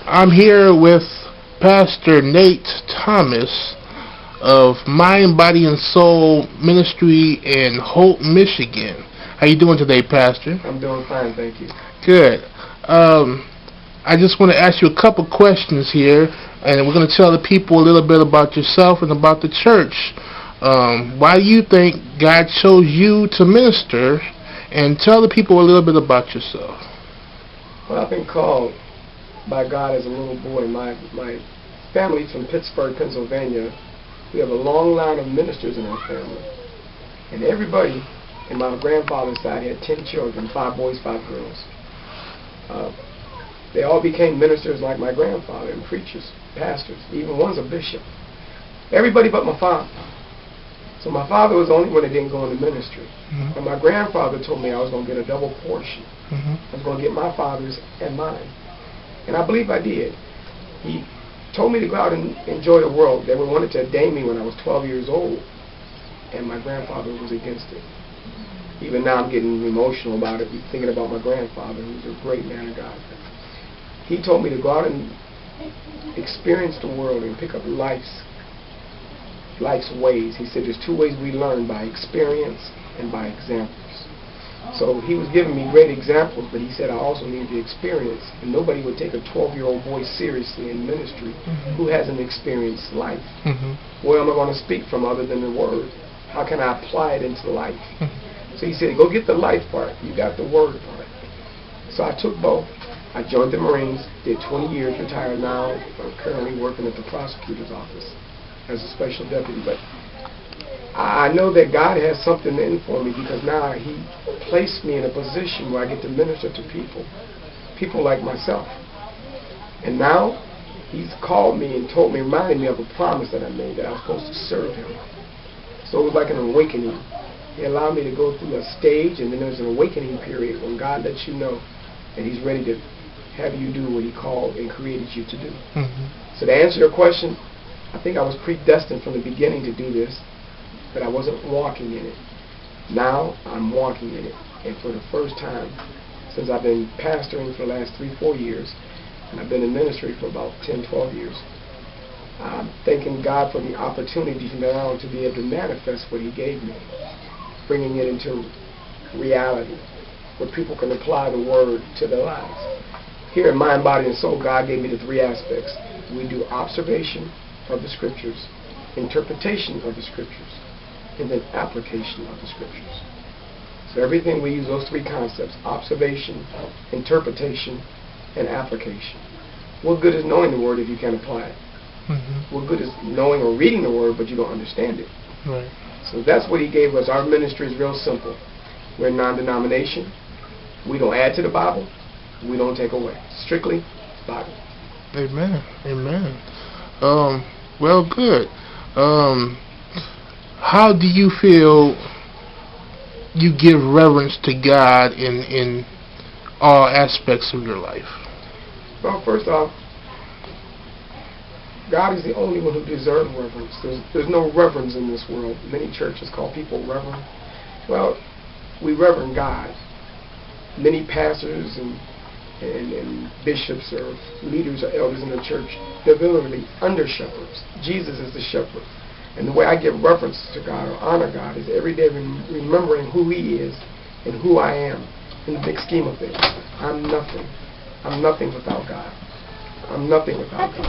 I'm here with Pastor Nate Thomas of Mind, Body, and Soul Ministry in Hope, Michigan. How you doing today, Pastor? I'm doing fine, thank you. Good. I just want to ask you a couple questions here, and we're going to tell the people a little bit about yourself and about the church. Why do you think God chose you to minister? And tell the people a little bit about yourself. Well, I've been called by God as a little boy. My family's from Pittsburgh, Pennsylvania. We have a long line of ministers in our family. And everybody in my grandfather's side had 10 children, 5 boys, 5 girls. They all became ministers like my grandfather and preachers, pastors. Even one's a bishop. Everybody but my father. So my father was the only one that didn't go into ministry. And my grandfather told me I was going to get a double portion. I was going to get my father's and mine. And I believe I did. He told me to go out and enjoy the world. They wanted to ordain me when I was 12 years old. And my grandfather was against it. Even now I'm getting emotional about it, thinking about my grandfather, who was a great man of God. He told me to go out and experience the world and pick up life's ways. He said there's 2 ways we learn, by experience and by examples. So he was giving me great examples, but he said I also need the experience. And nobody would take a 12-year-old boy seriously in ministry who hasn't experienced life. Where am I going to speak from other than the word? How can I apply it into life? So he said, go get the life part. You got the word part. So I took both. I joined the Marines, did 20 years, retired now. I'm currently working at the prosecutor's office as a special deputy. But I know that God has something in for me, because now he placed me in a position where I get to minister to people like myself. And now he's called me and told me, reminded me of a promise that I made, that I was supposed to serve him. So it was like an awakening. He allowed me to go through a stage, and then there's an awakening period when God lets you know that he's ready to have you do what he called and created you to do. So to answer your question, I think I was predestined from the beginning to do this, but I wasn't walking in it. Now I'm walking in it. And for the first time, since I've been pastoring for the last 3-4 years, and I've been in ministry for about 10-12 years, I'm thanking God for the opportunity now to be able to manifest what he gave me, bringing it into reality, where people can apply the word to their lives. Here in Mind, Body, and Soul, God gave me the 3 aspects. We do observation of the Scriptures, interpretation of the Scriptures, and then application of the Scriptures. So everything we use those 3 concepts: observation, interpretation, and application. What good is knowing the word if you can't apply it? What good is knowing or reading the word but you don't understand it? Right. So that's what he gave us. Our ministry is real simple. We're non-denomination. We don't add to the Bible. We don't take away. Strictly Bible. Amen. Amen. Well, good. How do you feel you give reverence to God in all aspects of your life? Well, first off, God is the only one who deserves reverence. There's no reverence in this world. Many churches call people reverend. Well, we reverend God. Many pastors and bishops or leaders or elders in the church, they're literally under shepherds. Jesus is the shepherd. And the way I give reverence to God or honor God is every day remembering who he is and who I am in the big scheme of things. I'm nothing. I'm nothing without God. I'm nothing without God.